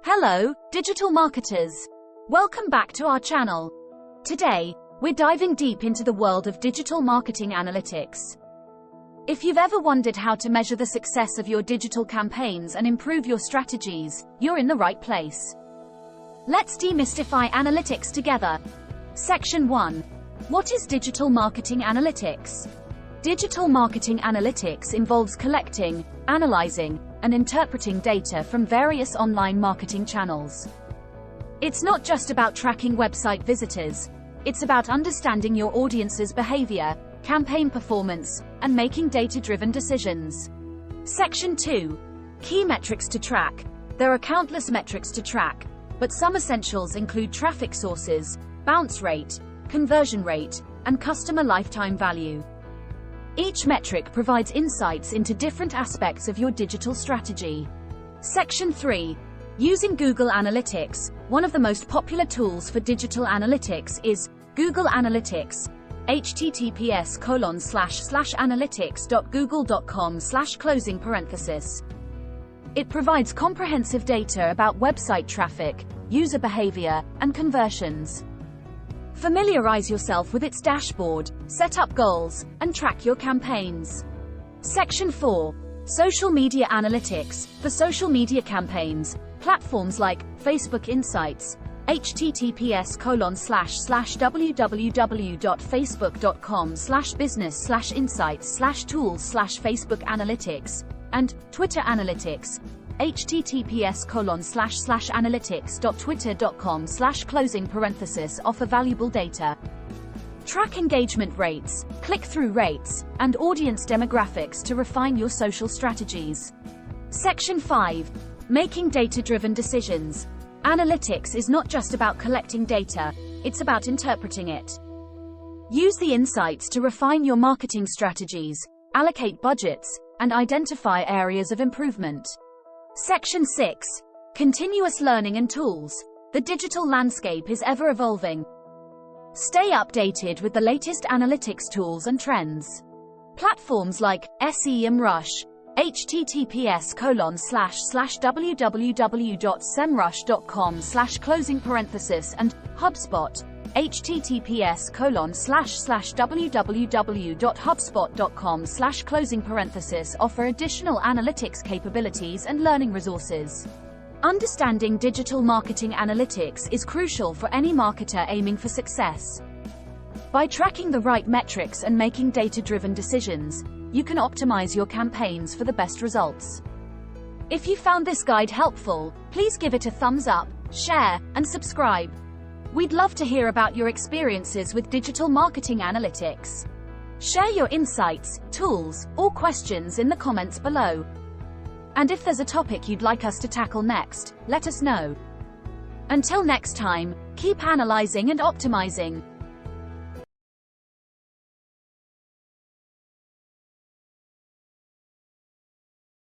Hello, digital marketers. Welcome back to our channel. Today, we're diving deep into the world of digital marketing analytics. If you've ever wondered how to measure the success of your digital campaigns and improve your strategies, you're in the right place. Let's demystify analytics together. Section 1. What is digital marketing analytics? Digital marketing analytics involves collecting, analyzing, and interpreting data from various online marketing channels. It's not just about tracking website visitors, it's about understanding your audience's behavior, campaign performance, and making data-driven decisions. Section 2. Key metrics to track. There are countless metrics to track, but some essentials include traffic sources, bounce rate, conversion rate, and customer lifetime value. Each metric provides insights into different aspects of your digital strategy. Section 3. Using Google Analytics. One of the most popular tools for digital analytics is Google Analytics. https://analytics.google.com/. It provides comprehensive data about website traffic, user behavior, and conversions. Familiarize yourself with its dashboard, set up goals, and track your campaigns. Section 4. Social media analytics. For social media campaigns, platforms like Facebook Insights, https://www.facebook.com/business/insights/tools/Facebook Analytics, and Twitter Analytics, https://analytics.twitter.com/, offer valuable data. Track engagement rates, click-through rates, and audience demographics to refine your social strategies. Section 5. Making data-driven decisions. Analytics is not just about collecting data, it's about interpreting it. Use the insights to refine your marketing strategies, allocate budgets, and identify areas of improvement. Section 6. Continuous learning and tools. The digital landscape is ever evolving. Stay updated with the latest analytics tools and trends. Platforms like SEMrush, https://www.semrush.com/, and HubSpot, https://www.hubspot.com/, offer additional analytics capabilities and learning resources. Understanding digital marketing analytics is crucial for any marketer aiming for success. By tracking the right metrics and making data-driven decisions, you can optimize your campaigns for the best results. If you found this guide helpful, please give it a thumbs up, share, and subscribe. We'd love to hear about your experiences with digital marketing analytics. Share your insights, tools, or questions in the comments below. And if there's a topic you'd like us to tackle next, let us know. Until next time, keep analyzing and optimizing.